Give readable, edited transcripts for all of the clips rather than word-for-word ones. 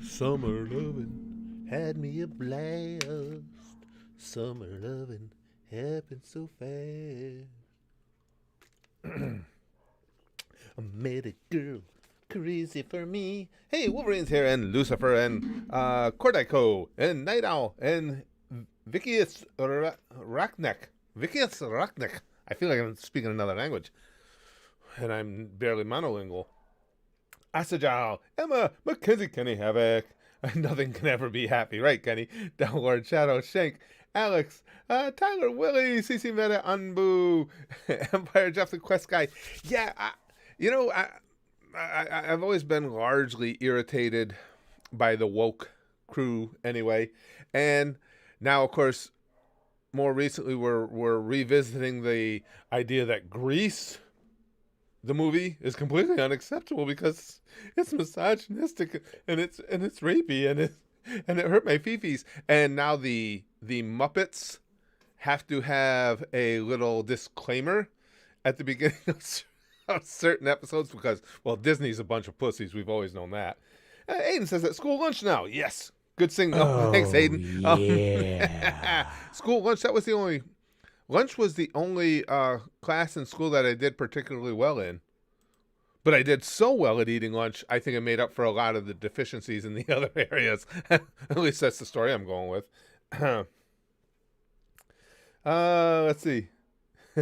Summer loving had me a blast. Summer loving happened so fast. I met a girl crazy for me. Hey, Wolverine's here, and Lucifer, and Cordico, and Night Owl, and Vickius Rachnek. Vickius Rachnek. I feel like I'm speaking another language, and I'm barely monolingual. Asajal, Emma, Mackenzie, Kenny Havoc. Nothing can ever be happy, right, Kenny? Downward Shadow, Shank, Alex, Tyler, Willie, CC Meta, Unboo, Empire, Jeff the Quest Guy. Yeah, I've always been largely irritated by the woke crew anyway. And now, of course, more recently, we're revisiting the idea that Grease, the movie, is completely unacceptable because it's misogynistic and it's rapey and it hurt my fifis. And now the Muppets have to have a little disclaimer at the beginning of certain episodes because, well, Disney's a bunch of pussies. We've always known that. Aiden says that school lunch now. Yes. Good sing. Oh, thanks, Aiden. Yeah. School lunch. Lunch was the only class in school that I did particularly well in. But I did so well at eating lunch, I think it made up for a lot of the deficiencies in the other areas. At least that's the story I'm going with. Let's see.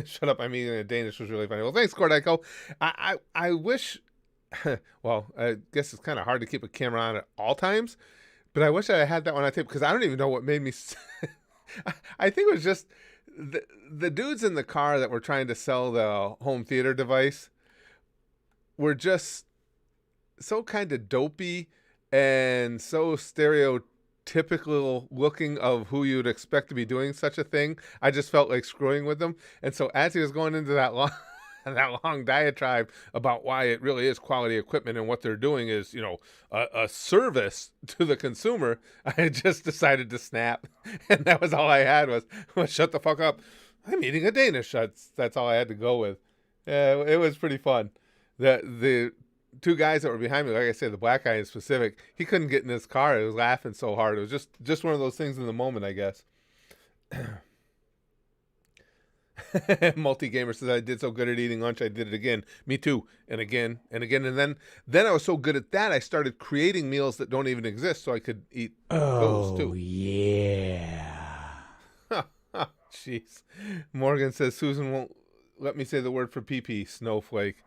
Shut up, I'm eating a Danish was really funny. Well, thanks, Cordico. I wish, well, I guess it's kind of hard to keep a camera on at all times, but I wish I had that one on tape because I don't even know what made me. I think it was just the dudes in the car that were trying to sell the home theater device were just so kind of dopey and so stereotypical looking of who you'd expect to be doing such a thing. I just felt like screwing with them. And so as he was going into that long diatribe about why it really is quality equipment and what they're doing is, a service to the consumer, I just decided to snap. And that was all I had was shut the fuck up. I'm eating a Danish. That's all I had to go with. It was pretty fun. The two guys that were behind me, like I said, the black guy in specific, he couldn't get in his car. He was laughing so hard. It was just one of those things in the moment, I guess. Multi-gamer says, I did so good at eating lunch, I did it again. Me too. And again, and again. And then I was so good at that, I started creating meals that don't even exist so I could eat those too. Oh, yeah. Jeez. Morgan says, Susan won't let me say the word for pee-pee, snowflake.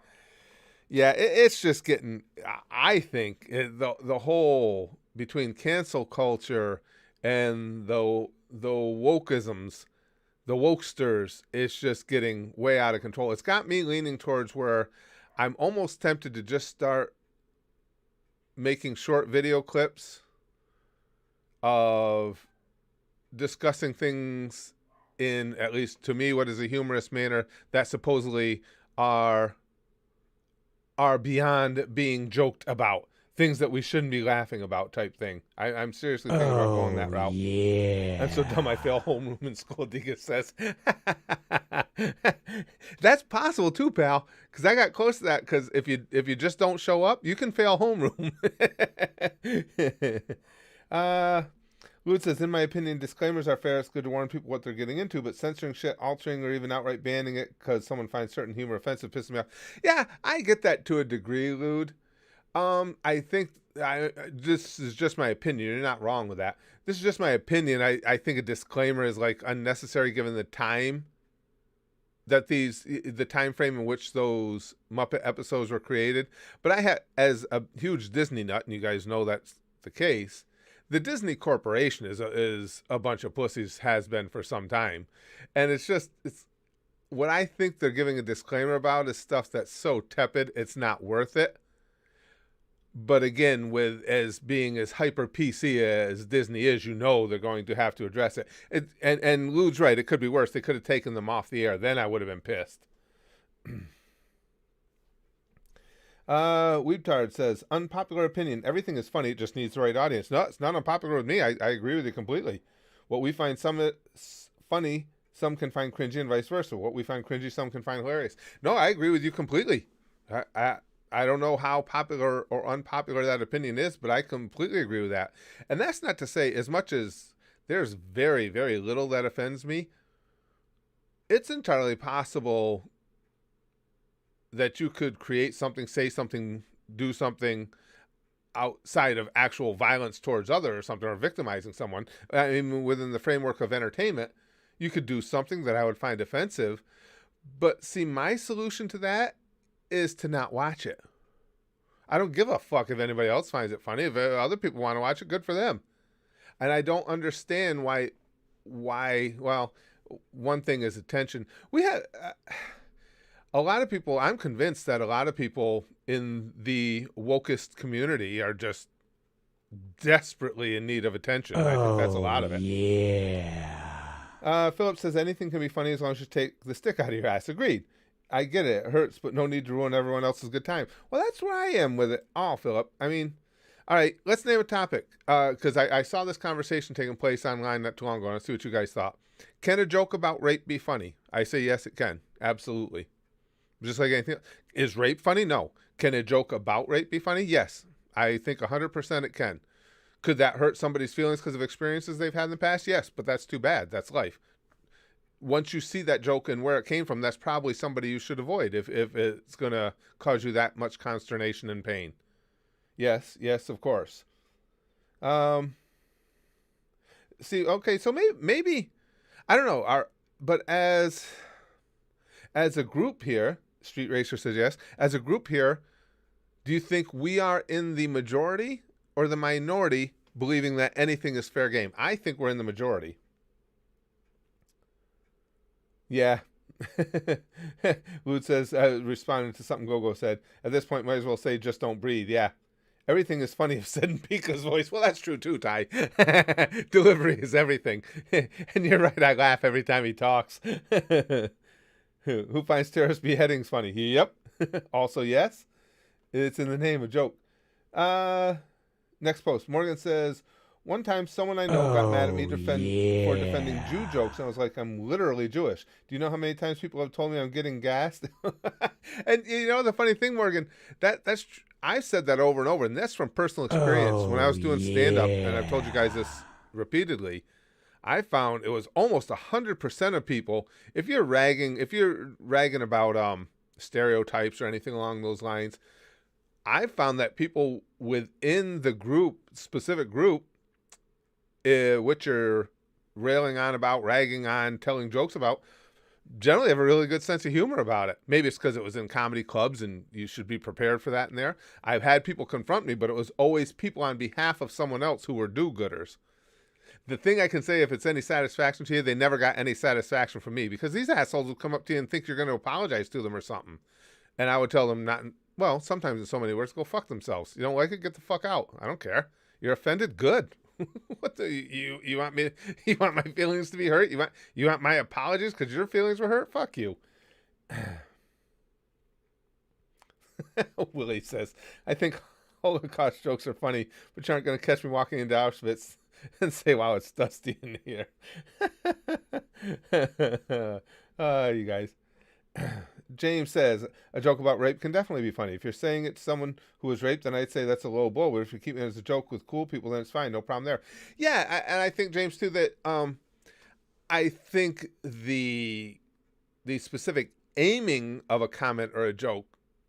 Yeah, it's just getting, I think, the whole, between cancel culture and the wokeisms, the wokesters, it's just getting way out of control. It's got me leaning towards where I'm almost tempted to just start making short video clips of discussing things in, at least to me, what is a humorous manner that supposedly are beyond being joked about, things that we shouldn't be laughing about type thing. I'm seriously thinking about going that route. Yeah. I'm so dumb I fail homeroom in school, Diga says. That's possible too, pal, because I got close to that, because if you just don't show up, you can fail homeroom. Lute says, in my opinion, disclaimers are fair. It's good to warn people what they're getting into, but censoring shit, altering, or even outright banning it because someone finds certain humor offensive pisses me off. Yeah, I get that to a degree, Lude. I think this is just my opinion. You're not wrong with that. This is just my opinion. I think a disclaimer is like unnecessary given the time that the time frame in which those Muppet episodes were created. But I had, as a huge Disney nut, and you guys know that's the case, the Disney Corporation is a bunch of pussies, has been for some time. And it's what I think they're giving a disclaimer about is stuff that's so tepid, it's not worth it. But again, as being as hyper PC as Disney is, they're going to have to address it. And Lou's right, it could be worse. They could have taken them off the air. Then I would have been pissed. Weebtard says, unpopular opinion. Everything is funny. It just needs the right audience. No, it's not unpopular with me. I agree with you completely. What we find some funny, some can find cringy, and vice versa. What we find cringy, some can find hilarious. No, I agree with you completely. I don't know how popular or unpopular that opinion is, but I completely agree with that. And that's not to say, as much as there's very, very little that offends me, it's entirely possible that you could create something, say something, do something outside of actual violence towards others or something, or victimizing someone. I mean, within the framework of entertainment, you could do something that I would find offensive. But see, my solution to that is to not watch it. I don't give a fuck if anybody else finds it funny. If other people want to watch it, good for them. And I don't understand why. Well, one thing is attention. We had a lot of people. I'm convinced that a lot of people in the wokest community are just desperately in need of attention. I think that's a lot of it. Yeah. Philip says anything can be funny as long as you take the stick out of your ass. Agreed. I get it. It hurts, but no need to ruin everyone else's good time. Well, that's where I am with it. Oh, Philip. I mean, all right, let's name a topic. Because I saw this conversation taking place online not too long ago. Let's see what you guys thought. Can a joke about rape be funny? I say yes, it can. Absolutely. Just like anything. Is rape funny? No. Can a joke about rape be funny? Yes. I think 100% it can. Could that hurt somebody's feelings because of experiences they've had in the past? Yes, but that's too bad. That's life. Once you see that joke and where it came from, that's probably somebody you should avoid if it's going to cause you that much consternation and pain. Yes, of course. See, okay, so maybe I don't know. But as a group here, Street Racer says yes. As a group here, do you think we are in the majority or the minority believing that anything is fair game? I think we're in the majority. Yeah. Lute says, responding to something Gogo said, at this point, might as well say, just don't breathe. Yeah. Everything is funny if said in Pika's voice. Well, that's true too, Ty. Delivery is everything. And you're right, I laugh every time he talks. Who finds terrorist beheadings funny? Yep. Also, yes. It's in the name, a joke. Next post. Morgan says, one time someone I know got mad at me for defending Jew jokes, and I was like, I'm literally Jewish. Do you know how many times people have told me I'm getting gassed? And you know the funny thing, Morgan, that's I've said that over and over, and that's from personal experience. When I was doing stand-up, and I've told you guys this repeatedly, I found it was almost 100% of people, if you're ragging about stereotypes or anything along those lines, I found that people within the specific group, which you're railing on about, ragging on, telling jokes about, generally have a really good sense of humor about it. Maybe it's because it was in comedy clubs and you should be prepared for that in there. I've had people confront me, but it was always people on behalf of someone else who were do-gooders. The thing I can say, if it's any satisfaction to you, they never got any satisfaction from me, because these assholes will come up to you and think you're going to apologize to them or something. And I would tell them not, well, sometimes in so many words, go fuck themselves. You don't like it? Get the fuck out. I don't care. You're offended? Good. What you want me? You want my feelings to be hurt? You want my apologies because your feelings were hurt? Fuck you. Willie says, I think Holocaust jokes are funny, but you aren't going to catch me walking into Auschwitz and say, wow, it's dusty in here. You guys. James says, a joke about rape can definitely be funny. If you're saying it to someone who was raped, then I'd say that's a low blow. But if you keep it as a joke with cool people, then it's fine. No problem there. Yeah, and I think, James, too, that I think the specific aiming of a comment or a joke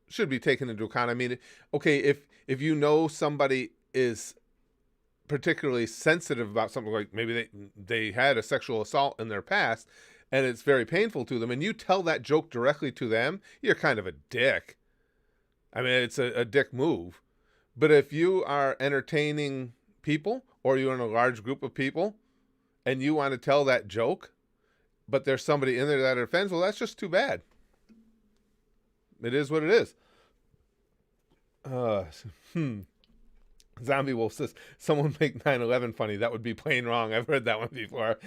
should be taken into account. I mean, okay, if you know somebody is particularly sensitive about something, like maybe they had a sexual assault in their past, and it's very painful to them, and you tell that joke directly to them, you're kind of a dick. I mean, it's a dick move. But if you are entertaining people, or you're in a large group of people, and you want to tell that joke, but there's somebody in there that offends, well, that's just too bad. It is what it is. Zombie Wolf says, someone make 9/11 funny. That would be plain wrong. I've heard that one before.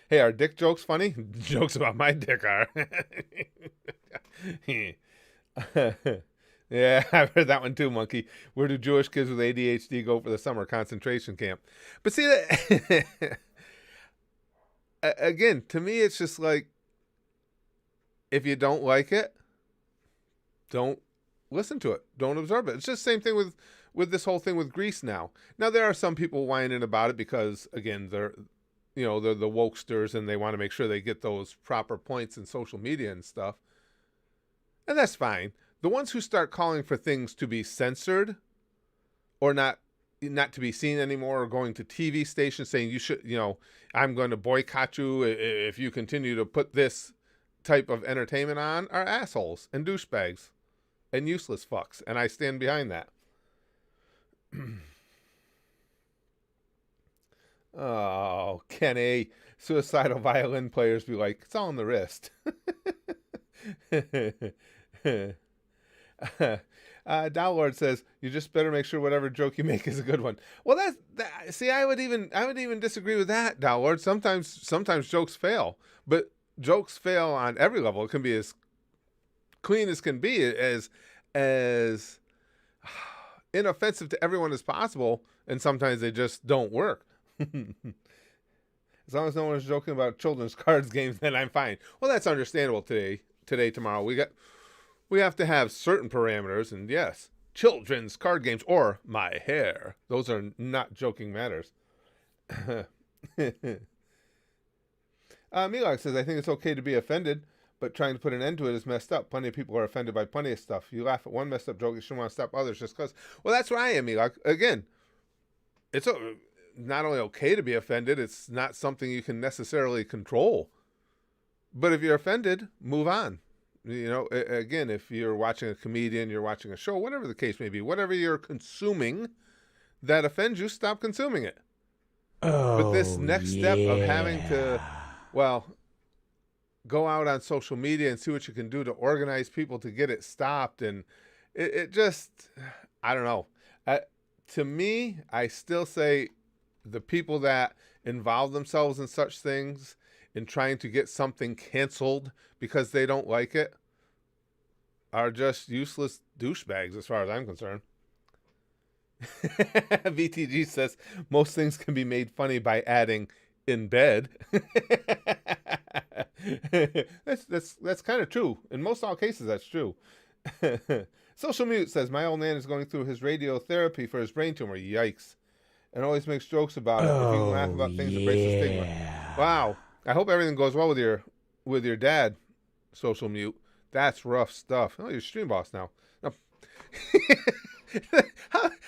Hey, are dick jokes funny? Jokes about my dick are. Yeah, I've heard that one too, Monkey. Where do Jewish kids with ADHD go for the summer concentration camp? But see, again, to me, it's just like, if you don't like it, don't listen to it. Don't absorb it. It's just the same thing with this whole thing with Grease now. Now there are some people whining about it because again they're the wokesters and they want to make sure they get those proper points in social media and stuff. And that's fine. The ones who start calling for things to be censored or not to be seen anymore, or going to TV stations saying you should, I'm going to boycott you if you continue to put this type of entertainment on, are assholes and douchebags and useless fucks. And I stand behind that. Oh, Kenny, suicidal violin players be like, it's all on the wrist. Downlord says you just better make sure whatever joke you make is a good one. Well, see, I would even disagree with that, Downlord. Sometimes jokes fail, but jokes fail on every level. It can be as clean as can be, as inoffensive to everyone as possible, and sometimes they just don't work. As long as no one's joking about children's cards games, then I'm fine. Well, that's understandable today, tomorrow. We have to have certain parameters, and yes, children's card games or my hair. Those are not joking matters. Milak says, I think it's okay to be offended, but trying to put an end to it is messed up. Plenty of people are offended by plenty of stuff. You laugh at one messed up joke, you shouldn't want to stop others just because. Well, that's where I am, Milak. Again, it's not only okay to be offended, it's not something you can necessarily control. But if you're offended, move on. Again, if you're watching a comedian, you're watching a show, whatever the case may be, whatever you're consuming that offends you, stop consuming it. But this next step of having to, go out on social media and see what you can do to organize people to get it stopped, and it just, I don't know. To me, I still say the people that involve themselves in such things, in trying to get something canceled because they don't like it, are just useless douchebags as far as I'm concerned. VTG says most things can be made funny by adding in bed. That's kind of true. In most all cases, that's true. Social Mute says my old man is going through his radiotherapy for his brain tumor. Yikes. And always makes jokes about it. If you can laugh about things that breaks the stigma. Wow. I hope everything goes well with your dad, Social Mute. That's rough stuff. Oh, you're stream boss now. No.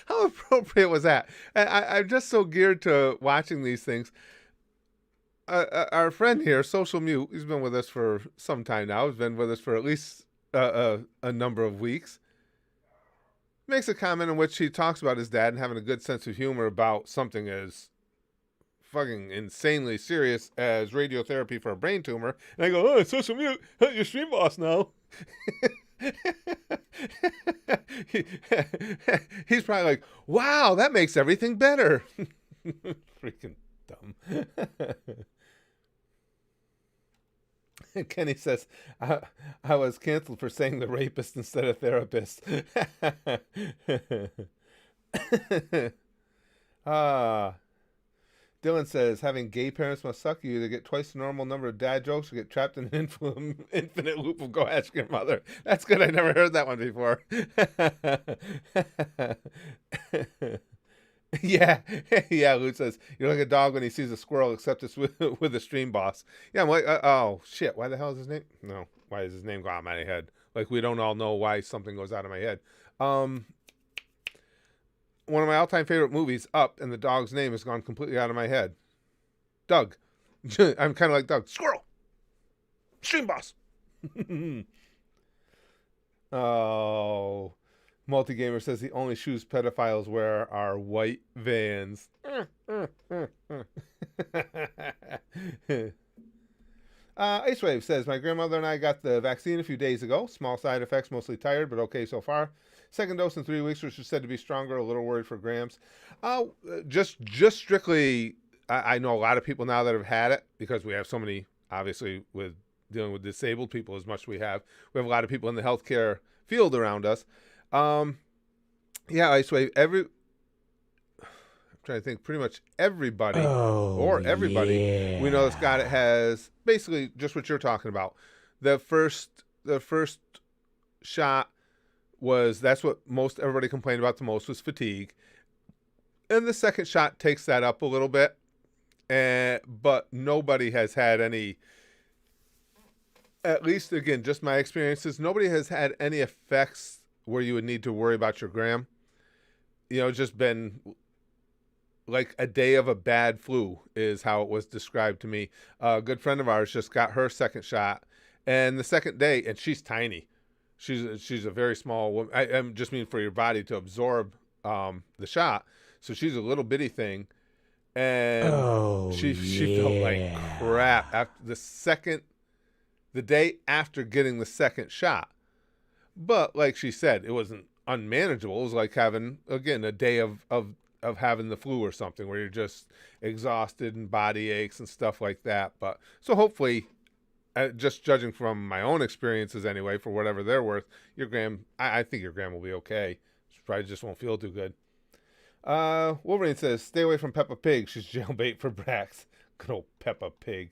How appropriate was that? I'm just so geared to watching these things. Our friend here, Social Mute, he's been with us for some time now. He's been with us for at least a number of weeks. Makes a comment in which he talks about his dad and having a good sense of humor about something as fucking insanely serious as radiotherapy for a brain tumor. And I go, oh, Social Mute, you're stream boss now. He's probably like, wow, that makes everything better. Freaking dumb. Kenny says, I was canceled for saying the rapist instead of therapist. Dylan says, having gay parents must suck. You either get twice the normal number of dad jokes or get trapped in an infinite loop of go ask your mother. That's good. I never heard that one before. Yeah, Lou says, you're like a dog when he sees a squirrel, except it's with a stream boss. Yeah, I'm like, oh, shit, why the hell is his name? No, why does his name go out of my head? Like, we don't all know why something goes out of my head. One of my all-time favorite movies, Up, and the dog's name has gone completely out of my head. Doug. I'm kind of like Doug. Squirrel. Stream boss. Oh... Multigamer says the only shoes pedophiles wear are white Vans. Icewave says, my grandmother and I got the vaccine a few days ago. Small side effects, mostly tired, but okay so far. Second dose in 3 weeks, which is said to be stronger. A little worried for Grams. Just strictly, I know a lot of people now that have had it because we have so many, obviously, with dealing with disabled people as much as we have. We have a lot of people in the healthcare field around us. Yeah, Icewave, I'm trying to think, pretty much everybody we know that's got it has basically just what you're talking about. The first shot that's what most everybody complained about the most was fatigue. And the second shot takes that up a little bit. But nobody has had any, at least again, just my experiences, nobody has had any effects where you would need to worry about your gram. Just been like a day of a bad flu is how it was described to me. A good friend of ours just got her second shot, and the second day, and she's tiny. She's a very small woman. I just mean for your body to absorb the shot. So she's a little bitty thing, and she felt like crap after the day after getting the second shot. But like she said, it wasn't unmanageable. It was like having, again, a day of having the flu or something, where you're just exhausted and body aches and stuff like that. But so hopefully, just judging from my own experiences anyway, for whatever they're worth, I think your gram will be okay. She probably just won't feel too good. Wolverine says, stay away from Peppa Pig. She's jailbait for Brax. Good old Peppa Pig.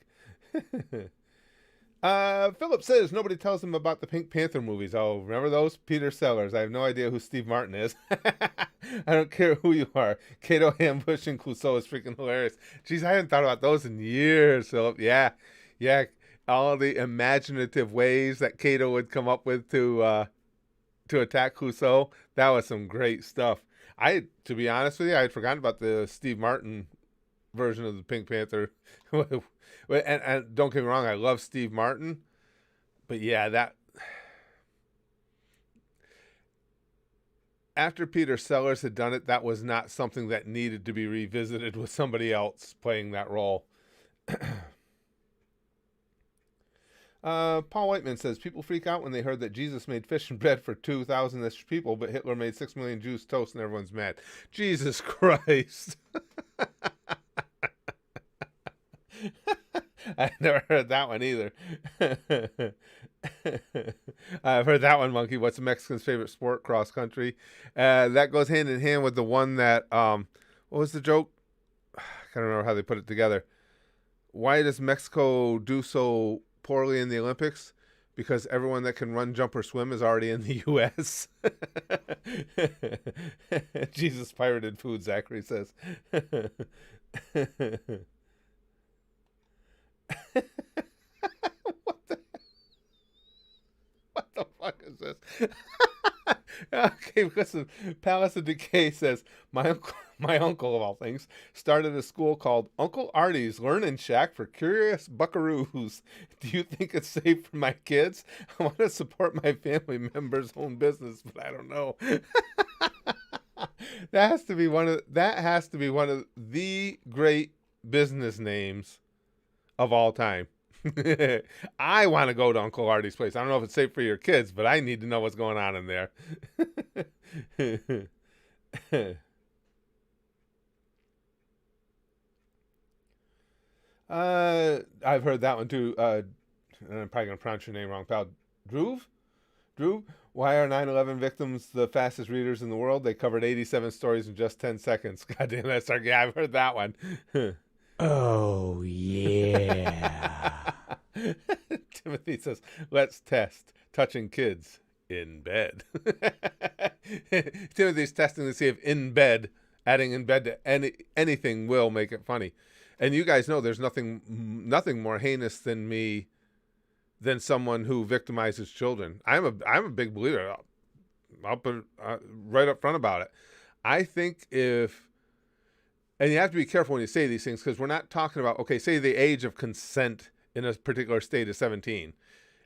Philip says nobody tells him about the Pink Panther movies. Oh, remember those? Peter Sellers. I have no idea who Steve Martin is. I don't care who you are. Kato ambushing Clouseau is freaking hilarious. Jeez, I haven't thought about those in years, Philip. Yeah. All the imaginative ways that Kato would come up with to attack Clouseau. That was some great stuff. To be honest with you, I had forgotten about the Steve Martin version of the Pink Panther. And don't get me wrong, I love Steve Martin, but yeah, that after Peter Sellers had done it, that was not something that needed to be revisited with somebody else playing that role. Paul Whiteman says, people freak out when they heard that Jesus made fish and bread for 2,000-ish people, but Hitler made 6 million Jews toast and everyone's mad. Jesus Christ. I never heard that one either. I've heard that one, Monkey. What's a Mexican's favorite sport? Cross country. That goes hand in hand with the one that, what was the joke? I don't remember how they put it together. Why does Mexico do so poorly in the Olympics? Because everyone that can run, jump, or swim is already in the U.S. Jesus pirated food, Zachary says. What the fuck is this? Okay, listen. Palace of Decay says, my uncle of all things started a school called Uncle Artie's Learning Shack for Curious Buckaroos. Do you think it's safe for my kids? I want to support my family members' own business, but I don't know. That has to be one of the great business names of all time. I want to go to Uncle Artie's place. I don't know if it's safe for your kids, but I need to know what's going on in there. I've heard that one too. I'm probably going to pronounce your name wrong, pal. Drew? Why are 9/11 victims the fastest readers in the world? They covered 87 stories in just 10 seconds. God damn, that's our... Yeah, I've heard that one. Oh, yeah. Timothy says, let's test touching kids in bed. Timothy's testing to see if in bed, adding in bed to anything will make it funny. And you guys know there's nothing more heinous than someone who victimizes children. I'm a big believer. I'll put right up front about it. I think and you have to be careful when you say these things, because we're not talking about, okay, say the age of consent in a particular state is 17,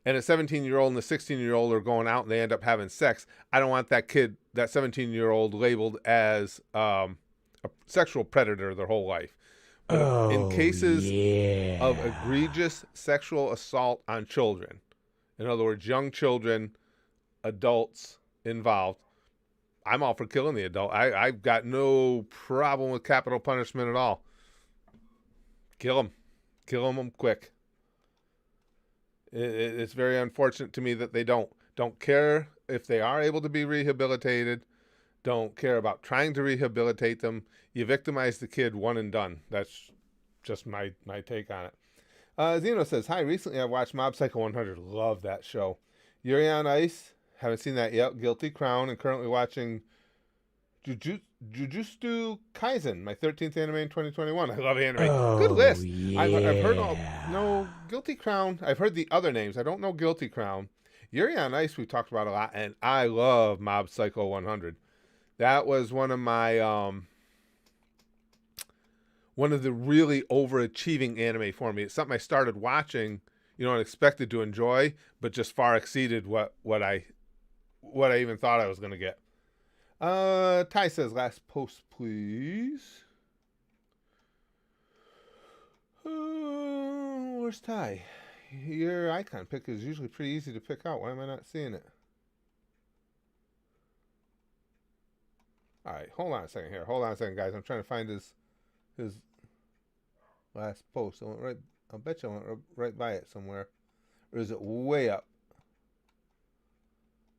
and a 17-year-old and a 16-year-old are going out and they end up having sex. I don't want that 17-year-old labeled as a sexual predator their whole life. But in cases of egregious sexual assault on children, in other words, young children, adults involved, I'm all for killing the adult. I've got no problem with capital punishment at all. Kill them quick. It's very unfortunate to me that they don't care if they are able to be rehabilitated. Don't care about trying to rehabilitate them. You victimize the kid, one and done. That's just my take on it. Zeno says, hi, recently I watched Mob Psycho 100. Love that show. Yuri on Ice Haven't seen that yet. Guilty Crown, and currently watching Jujutsu Kaisen, my 13th anime in 2021. I love anime. Good Oh, list. I've heard all. No, yeah. Guilty Crown. I've heard the other names. I don't know Guilty Crown. Yuri on Ice we've talked about a lot, and I love Mob Psycho 100. That was one of the really overachieving anime for me. It's something I started watching, and expected to enjoy, but just far exceeded what I even thought I was going to get. Ty says, last post, please. Where's Ty? Your icon pick is usually pretty easy to pick out. Why am I not seeing it? All right, hold on a second here. Hold on a second, guys. I'm trying to find his last post. I'll bet you I went right by it somewhere. Or is it way up?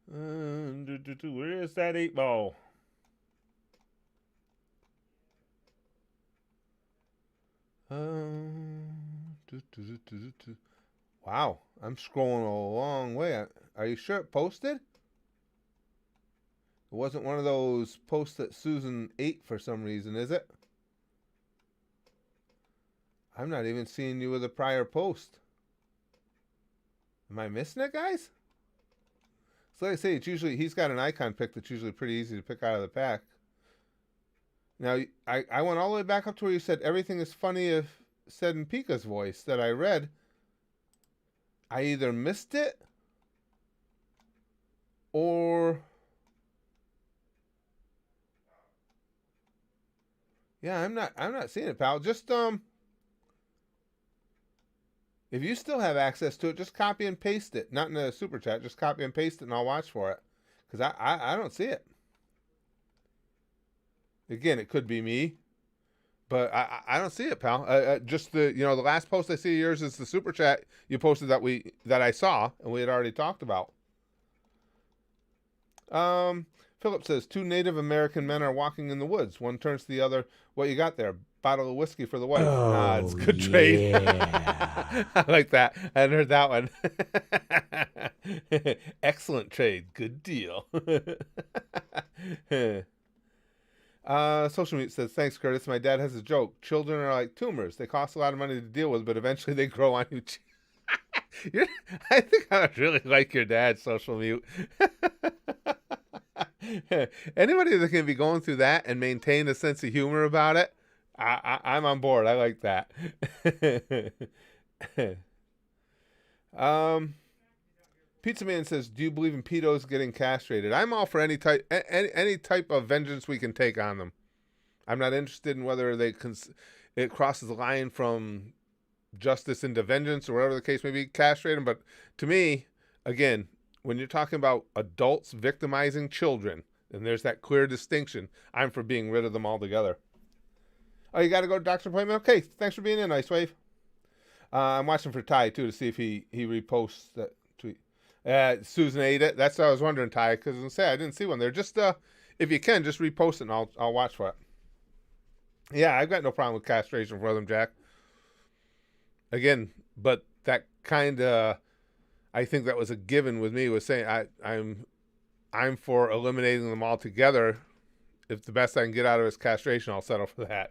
Where is that 8-ball? Wow, I'm scrolling a long way. Are you sure it posted? It wasn't one of those posts that Susan ate for some reason, is it? I'm not even seeing you with a prior post. Am I missing it, guys? So like I say, it's usually, he's got an icon pick that's usually pretty easy to pick out of the pack. Now, I went all the way back up to where you said everything is funny if said in Pika's voice that I read. I either missed it or... Yeah, I'm not seeing it, pal. Just if you still have access to it, just copy and paste it. Not in the super chat, just copy and paste it and I'll watch for it. Because I don't see it. Again, it could be me, but I don't see it, pal. Just the last post I see of yours is the super chat you posted that I saw and we had already talked about. Philip says 2 Native American men are walking in the woods. One turns to the other. What you got there? Bottle of whiskey for the wife. Oh, It's a good trade. yeah. I like that. I hadn't heard that one. Excellent trade. Good deal. Social media says, thanks, Curtis. My dad has a joke. Children are like tumors. They cost a lot of money to deal with, but eventually they grow on you. I think I would really like your dad, Social Mute. Anybody that can be going through that and maintain a sense of humor about it, I'm on board. I like that. Pizza Man says, "Do you believe in pedos getting castrated?" I'm all for any type of vengeance we can take on them. I'm not interested in whether it crosses the line from justice into vengeance or whatever the case may be. Castrate them, but to me, again, when you're talking about adults victimizing children, and there's that clear distinction, I'm for being rid of them altogether. Oh, you got to go to doctor's appointment? Okay, thanks for being in, Ice Wave. I'm watching for Ty, too, to see if he reposts that tweet. Susan ate it. That's what I was wondering, Ty, because I didn't see one there. Just, if you can, just repost it, and I'll watch for it. Yeah, I've got no problem with castration for them, Jack. Again, but that kind of... I think that was a given with me, was saying I'm for eliminating them altogether. If the best I can get out of is castration, I'll settle for that.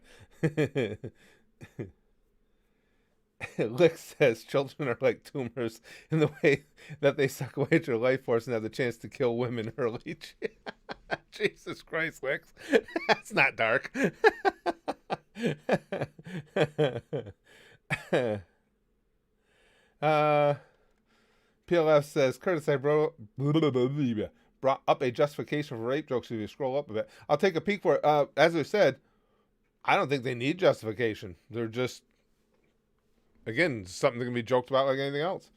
Lick says children are like tumors in the way that they suck away at your life force and have the chance to kill women early. Jesus Christ, Licks. That's not dark. PLF says, Curtis, I brought up a justification for rape jokes. If you scroll up a bit, I'll take a peek for it. As I said, I don't think they need justification. They're just, again, something that can be joked about like anything else.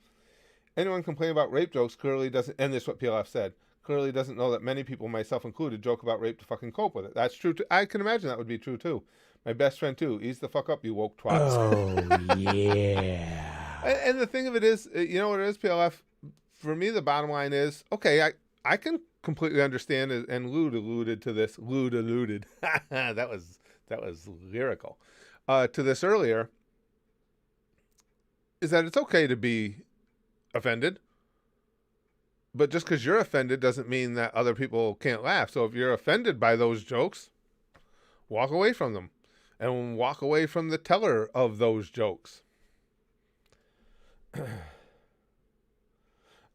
Anyone complaining about rape jokes clearly doesn't, and this is what PLF said, clearly doesn't know that many people, myself included, joke about rape to fucking cope with it. That's true, too. I can imagine that would be true, too. My best friend, too. Ease the fuck up, you woke twats. Oh, yeah. And the thing of it is, you know what it is, PLF? For me, the bottom line is, okay, I can completely understand, and Lude alluded to this. Lude alluded. that was lyrical. To this earlier, is that it's okay to be offended. But just because you're offended doesn't mean that other people can't laugh. So if you're offended by those jokes, walk away from them and walk away from the teller of those jokes.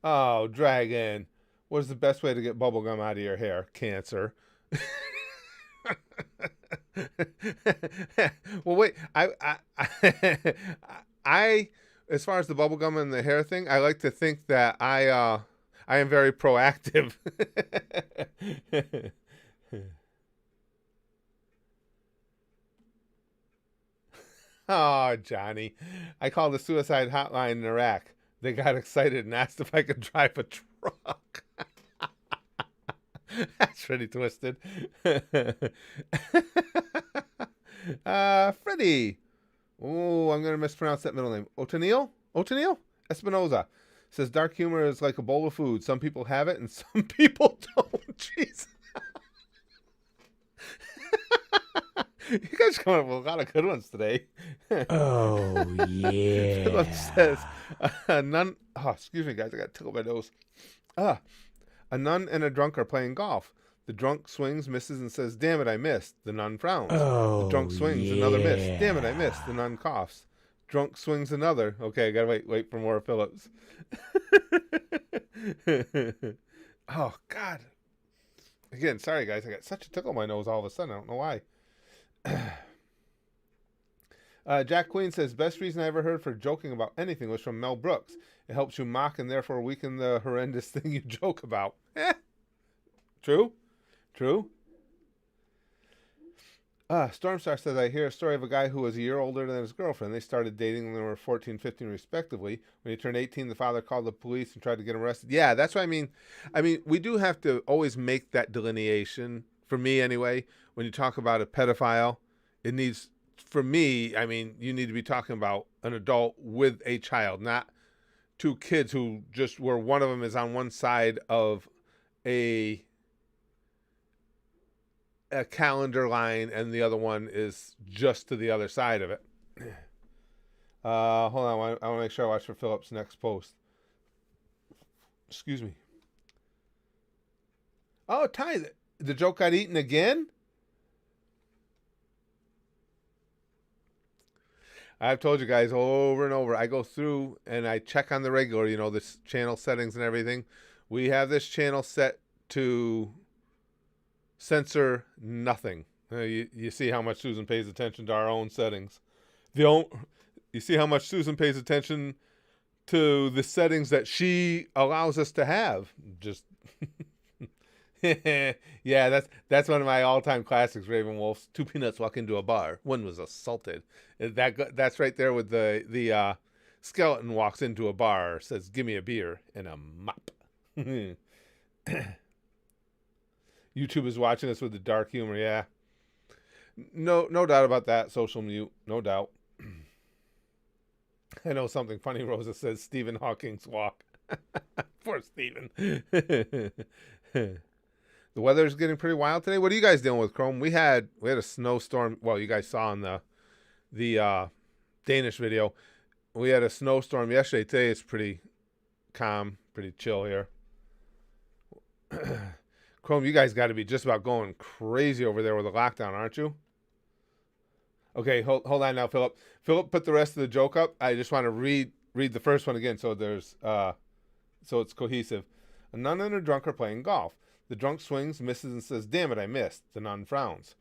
Oh, Dragon. What is the best way to get bubblegum out of your hair? Cancer. Well, wait. I, as far as the bubblegum and the hair thing, I like to think that I am very proactive. Oh, Johnny. I called the suicide hotline in Iraq. They got excited and asked if I could drive a truck. That's pretty twisted. Freddie. Oh, I'm going to mispronounce that middle name. Otenil? Otenil? Espinoza. Says dark humor is like a bowl of food. Some people have it and some people don't. Jeez. You guys are coming up with a lot of good ones today. Oh, yeah. Philip says, none. Oh, excuse me, guys. I got to tickle my nose. A nun and a drunk are playing golf. The drunk swings, misses, and says, "Damn it, I missed." The nun frowns. Oh, The drunk swings, another miss. "Damn it, I missed." The nun coughs. Drunk swings another. Okay, I gotta wait for more Phillips. Oh, God. Again, sorry, guys. I got such a tickle in my nose all of a sudden. I don't know why. Jack Queen says, best reason I ever heard for joking about anything was from Mel Brooks. It helps you mock and therefore weaken the horrendous thing you joke about. True. Stormstar says, I hear a story of a guy who was a year older than his girlfriend. They started dating when they were 14, 15 respectively. When he turned 18, the father called the police and tried to get him arrested. Yeah, that's what I mean. We do have to always make that delineation, for me anyway. When you talk about a pedophile, it needs, for me, you need to be talking about an adult with a child, not two kids who just, where one of them is on one side of a calendar line and the other one is just to the other side of it. Hold on, I want to make sure I watch for Philip's next post. Excuse me. Oh, Ty, the joke got eaten again? I've told you guys over and over, I go through and I check on the regular, this channel settings and everything. We have this channel set to censor nothing. You see how much Susan pays attention to our own settings. You see how much Susan pays attention to the settings that she allows us to have. Just yeah, that's one of my all-time classics, Raven Wolf's. Two peanuts walk into a bar. One was assaulted. That's right there with the skeleton walks into a bar, says, "Give me a beer and a mop." YouTube is watching us with the dark humor. Yeah, no doubt about that. Social mute, no doubt. I know something funny. Rosa says Stephen Hawking's walk. Poor Stephen. The weather's getting pretty wild today. What are you guys dealing with, Chrome? We had a snowstorm. Well, you guys saw in the Danish video. We had a snowstorm yesterday. Today it's pretty calm, pretty chill here. Chrome, you guys got to be just about going crazy over there with the lockdown, aren't you? Okay, hold on now, Philip. Philip put the rest of the joke up. I just want to read the first one again, so there's so it's cohesive. A nun and a drunk are playing golf. The drunk swings, misses, and says, "Damn it, I missed." The nun frowns.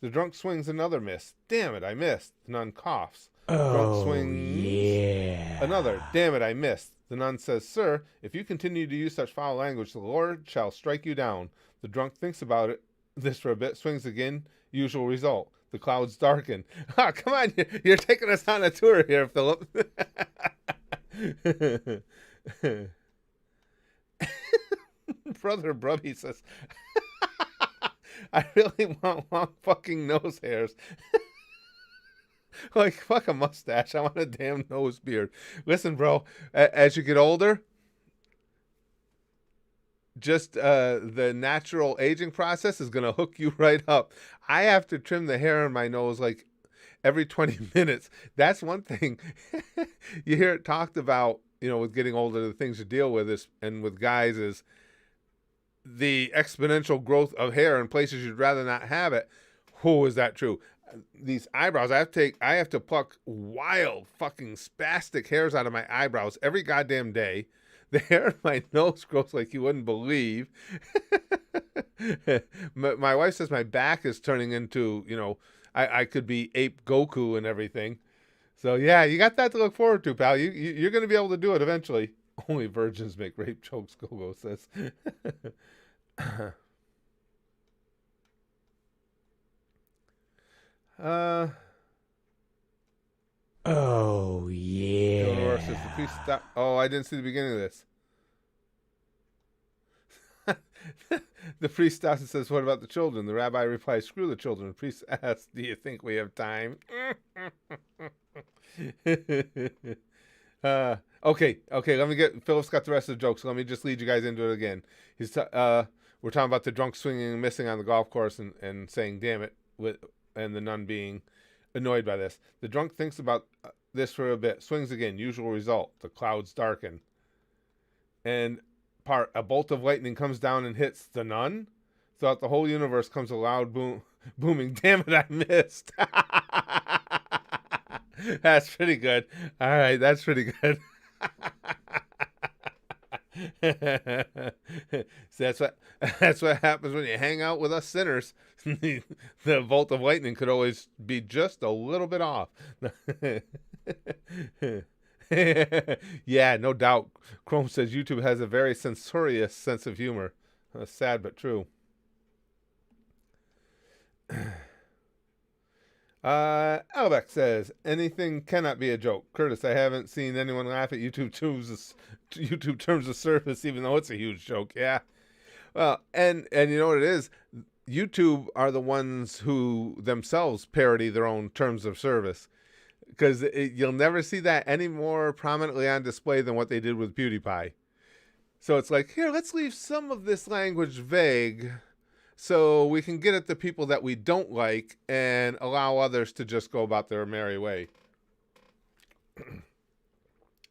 The drunk swings another miss. "Damn it, I missed." The nun coughs. Drunk swings yeah. another. "Damn it, I missed." The nun says, "Sir, if you continue to use such foul language, the Lord shall strike you down." The drunk thinks about this for a bit, swings again, usual result. The clouds darken. Oh, come on, you're taking us on a tour here, Philip. Brother Brubby says, I really want long fucking nose hairs. Like, fuck a mustache. I want a damn nose beard. Listen, bro, as you get older, just the natural aging process is going to hook you right up. I have to trim the hair on my nose like every 20 minutes. That's one thing. You hear it talked about with getting older, the things to deal with is, and with guys is the exponential growth of hair in places you'd rather not have it. Who is that true? These eyebrows, I have to pluck wild fucking spastic hairs out of my eyebrows every goddamn day. The hair in my nose grows like you wouldn't believe. My wife says my back is turning into, I could be ape Goku and everything. So yeah, you got that to look forward to, pal. You're going to be able to do it eventually. Only virgins make rape jokes, Gogo says. Oh, Theodore says the yeah. priest stop. Oh, I didn't see the beginning of this. The priest stops and says, "What about the children?" The rabbi replies, "Screw the children." The priest asks, "Do you think we have time?" Okay. Let me get. Philip's got the rest of the jokes, so let me just lead you guys into it again. We're talking about the drunk swinging and missing on the golf course and saying, "Damn it," and the nun being annoyed by this. The drunk thinks about this for a bit, swings again. Usual result: the clouds darken, and a bolt of lightning comes down and hits the nun. Throughout the whole universe comes a loud booming. Damn it, I missed. That's pretty good. All right, that's pretty good. So that's what happens when you hang out with us sinners. The bolt of lightning could always be just a little bit off. Yeah, no doubt. Chrome says YouTube has a very censorious sense of humor. Sad but true. Albeck says anything cannot be a joke. Curtis, I haven't seen anyone laugh at YouTube terms of service, even though it's a huge joke. Yeah. Well, and you know what it is? YouTube are the ones who themselves parody their own terms of service, because you'll never see that any more prominently on display than what they did with PewDiePie. So it's like, here, let's leave some of this language vague so we can get at the people that we don't like and allow others to just go about their merry way.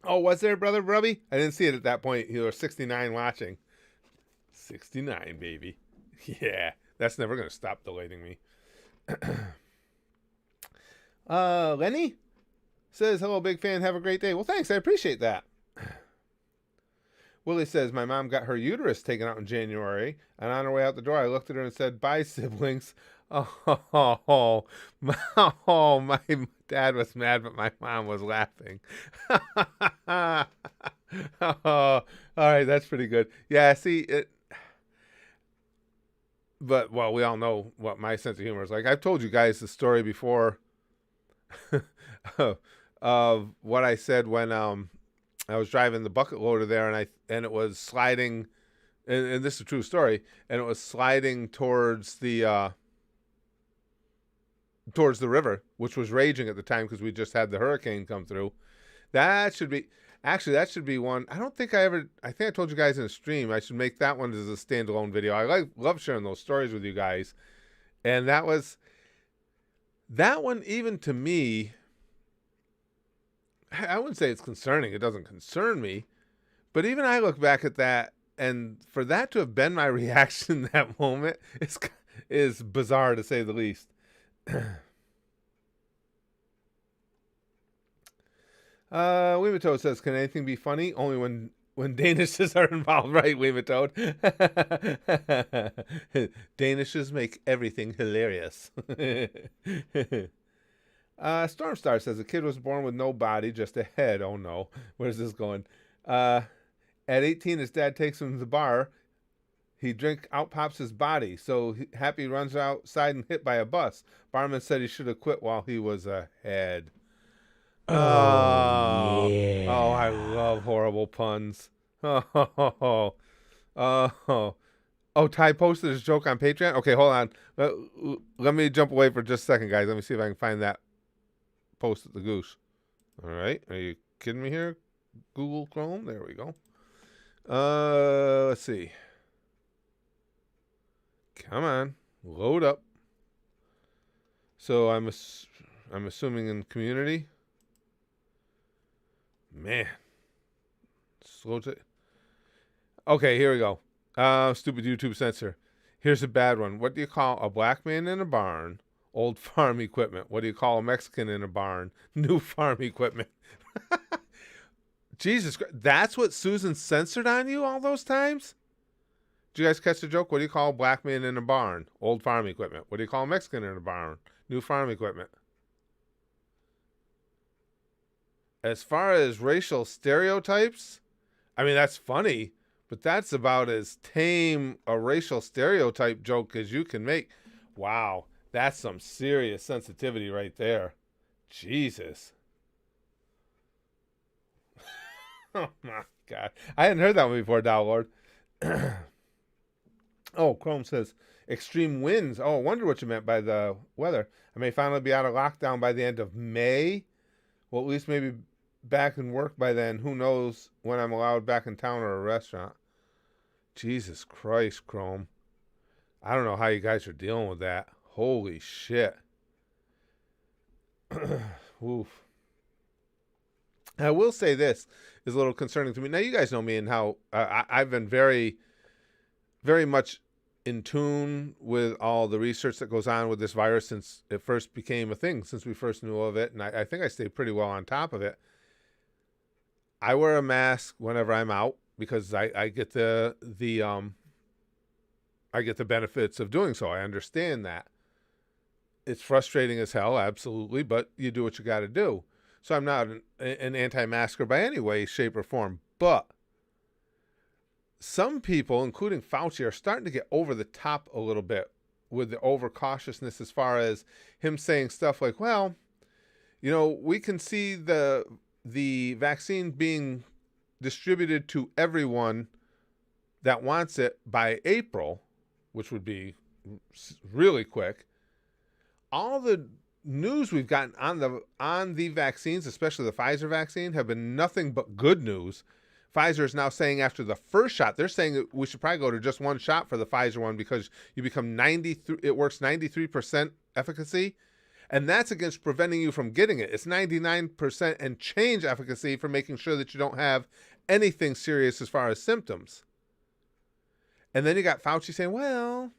Oh, was there, Brother Brubby? I didn't see it at that point. You were 69 watching. 69, baby. Yeah, that's never going to stop delighting me. Lenny says, hello, big fan. Have a great day. Well, thanks. I appreciate that. Willie says, my mom got her uterus taken out in January, and on her way out the door, I looked at her and said, bye, siblings. Oh, my dad was mad, but my mom was laughing. All right, that's pretty good. Yeah, see, but, well, we all know what my sense of humor is like. I've told you guys the story before of what I said when I was driving the bucket loader there, and it was sliding, and this is a true story, and it was sliding towards the river, which was raging at the time because we just had the hurricane come through. That should be one. I think I told you guys in a stream, I should make that one as a standalone video. I love sharing those stories with you guys. And that one, even to me, I wouldn't say it's concerning. It doesn't concern me. But even I look back at that, and for that to have been my reaction in that moment is bizarre, to say the least. Weematoad says, can anything be funny? Only when Danishes are involved, right, Weematoad? Danishes make everything hilarious. Stormstar says, a kid was born with no body, just a head. Oh no, where's this going? At 18, his dad takes him to the bar. He out pops his body. So Happy runs outside and hit by a bus. Barman said he should have quit while he was ahead. Oh, yeah. Oh, I love horrible puns. Oh, Ty posted his joke on Patreon. Okay, hold on. Let me jump away for just a second, guys. Let me see if I can find that post at the goose. All right, are you kidding me here? Google Chrome. There we go. Let's see. Come on, load up. So I'm assuming in community. Man, Slow to... Okay, here we go. Stupid YouTube censor. Here's a bad one. What do you call a black man in a barn? Old farm equipment. What do you call a Mexican in a barn? New farm equipment. Jesus Christ. That's what Susan censored on you all those times? Did you guys catch the joke? What do you call a black man in a barn? Old farm equipment. What do you call a Mexican in a barn? New farm equipment. As far as racial stereotypes, I mean, that's funny, but that's about as tame a racial stereotype joke as you can make. Wow, that's some serious sensitivity right there. Jesus. Oh, my God. I hadn't heard that one before, Dow Lord. Oh, Chrome says, extreme winds. Oh, I wonder what you meant by the weather. I may finally be out of lockdown by the end of May. Well, at least maybe back in work by then. Who knows when I'm allowed back in town or a restaurant. Jesus Christ, Chrome. I don't know how you guys are dealing with that. Holy shit. Oof. I will say this is a little concerning to me. Now, you guys know me and how I've been very, very much in tune with all the research that goes on with this virus since it first became a thing, since we first knew of it. And I think I stay pretty well on top of it. I wear a mask whenever I'm out because I get the benefits of doing so. I understand that. It's frustrating as hell, absolutely, but you do what you got to do. So I'm not an anti-masker by any way, shape, or form. But some people, including Fauci, are starting to get over the top a little bit with the overcautiousness as far as him saying stuff like, well, you know, we can see the vaccine being distributed to everyone that wants it by April, which would be really quick. All the news we've gotten on the vaccines, especially the Pfizer vaccine, have been nothing but good news. Pfizer is now saying after the first shot, they're saying that we should probably go to just one shot for the Pfizer one because you become it works 93% efficacy. And that's against preventing you from getting it. It's 99% and change efficacy for making sure that you don't have anything serious as far as symptoms. And then you got Fauci saying, well,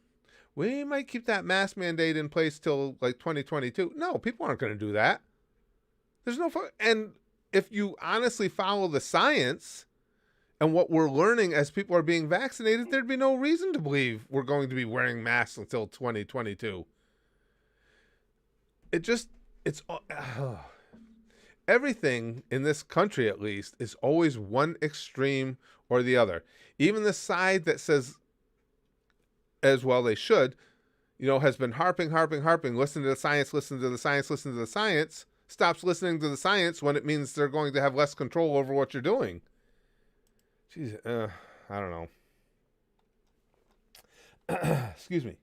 we might keep that mask mandate in place till like 2022. No, people aren't going to do that. There's no fun. And if you honestly follow the science and what we're learning as people are being vaccinated, there'd be no reason to believe we're going to be wearing masks until 2022. Everything in this country, at least, is always one extreme or the other. Even the side that says, as well they should, has been harping, listen to the science, stops listening to the science when it means they're going to have less control over what you're doing. Jeez, I don't know. Excuse me.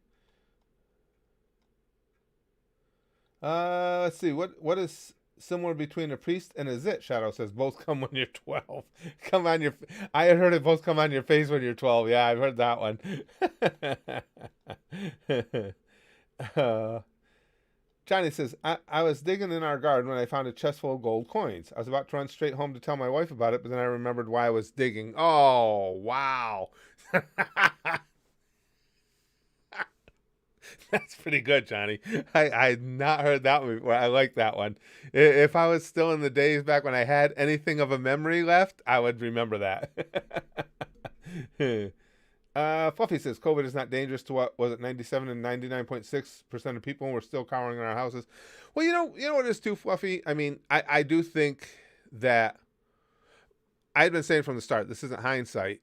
Let's see. What is similar between a priest and a zit? Shadow says both come when you're 12. I had heard it both come on your face when you're 12. Yeah, I've heard that one. Johnny says, I was digging in our garden when I found a chest full of gold coins. I was about to run straight home to tell my wife about it, but then I remembered why I was digging. Oh, wow. That's pretty good, Johnny. I had not heard that one before. I like that one. If I was still in the days back when I had anything of a memory left, I would remember that. Fluffy says, COVID is not dangerous to what was it, 97 and 99.6% of people, and we're still cowering in our houses. Well, you know what it is too, Fluffy? I mean, I do think that I'd been saying from the start, this isn't hindsight,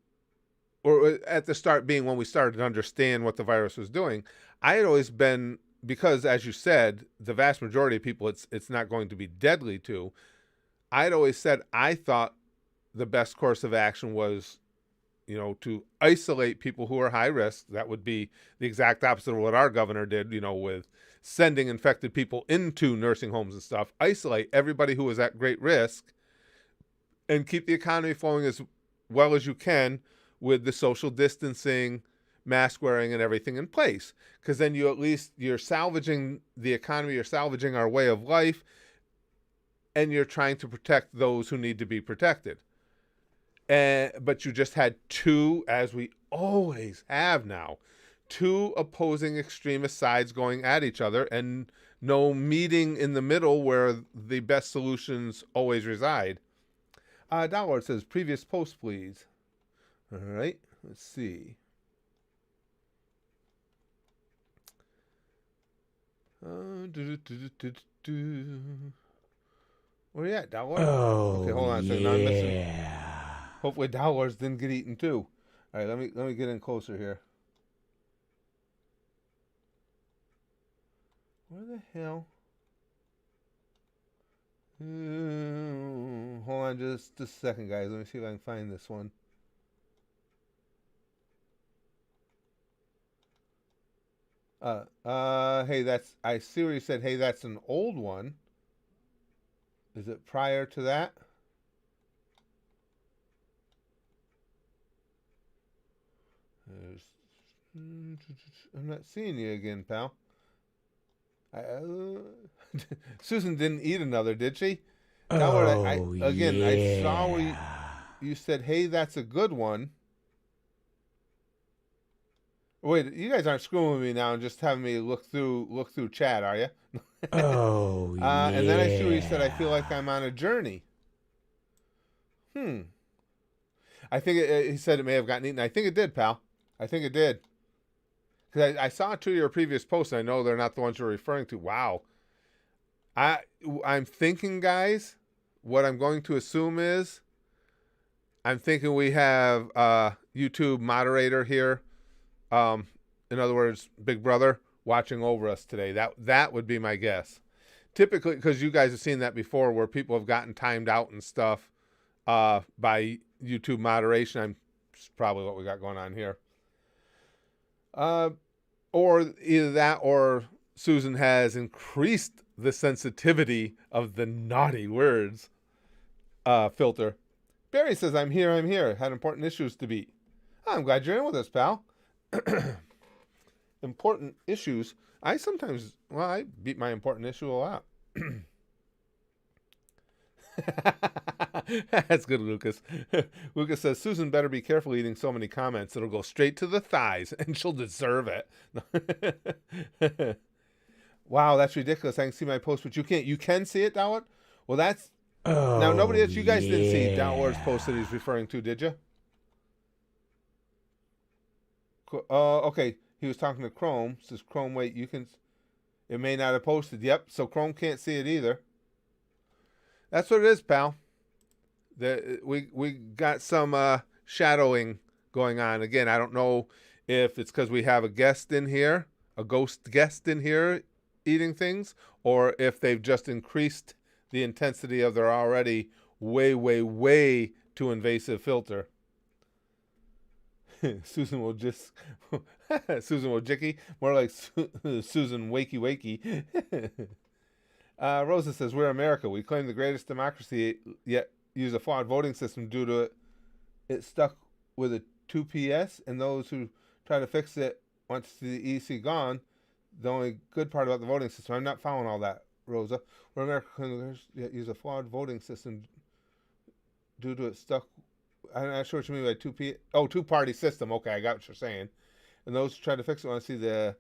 or at the start being when we started to understand what the virus was doing. I had always been, because as you said, the vast majority of people it's not going to be deadly to. I had always said I thought the best course of action was, to isolate people who are high risk. That would be the exact opposite of what our governor did, with sending infected people into nursing homes and stuff. Isolate everybody who is at great risk and keep the economy flowing as well as you can with the social distancing, mask wearing, and everything in place. Because then you're salvaging the economy, you're salvaging our way of life, and you're trying to protect those who need to be protected. but you just had two, as we always have now, two opposing extremist sides going at each other, and no meeting in the middle where the best solutions always reside. Download says, previous post, please. All right, let's see. Where you at, Download? Oh, okay, hold on a second. Now I'm missing. Hopefully Downloads didn't get eaten too. All right, let me get in closer here. Where the hell? Hold on just a second, guys. Let me see if I can find this one. Hey, I see where you said, hey, that's an old one. Is it prior to that? I'm not seeing you again, pal. Susan didn't eat another, did she? Oh, I saw where you said, hey, that's a good one. Wait, you guys aren't screwing with me now and just having me look through chat, are you? Oh, And then I see where you said, I feel like I'm on a journey. I think he said it may have gotten eaten. I think it did, pal. I think it did. Because I saw two of your previous posts, and I know they're not the ones you're referring to. Wow. I'm thinking, guys, what I'm going to assume is, I'm thinking we have a YouTube moderator here. In other words, Big Brother watching over us today. That would be my guess. Typically, because you guys have seen that before, where people have gotten timed out and stuff by YouTube moderation. It's probably what we got going on here. Or either that, or Susan has increased the sensitivity of the naughty words filter. Barry says, I'm here. Had important issues to beat. Oh, I'm glad you're in with us, pal. Important issues. I beat my important issue a lot. That's good, Lucas. Lucas says, Susan better be careful eating so many comments. It'll go straight to the thighs, and she'll deserve it. Wow, that's ridiculous. I can see my post, but you can't. You can see it, Dowd? Well, that's... now, nobody else, you guys didn't see Dowd's post that he's referring to, did you? Okay. He was talking to Chrome. Says, Chrome, wait, you can... It may not have posted. Yep, so Chrome can't see it either. That's what it is, pal. We got some shadowing going on. Again, I don't know if it's because we have a guest in here, a ghost guest in here eating things, or if they've just increased the intensity of their already way, way, way too invasive filter. Susan will just... Susan Wojcicki, more like Susan Wakey Wakey. Rosa says, we're America. We claim the greatest democracy, yet use a flawed voting system due to it stuck with a 2PS, and those who try to fix it want to see the EC gone. The only good part about the voting system, I'm not following all that, Rosa. We're America, yet use a flawed voting system due to it stuck. I'm not sure what you mean by 2P. Oh, two-party system. Okay, I got what you're saying. And those who try to fix it want to see the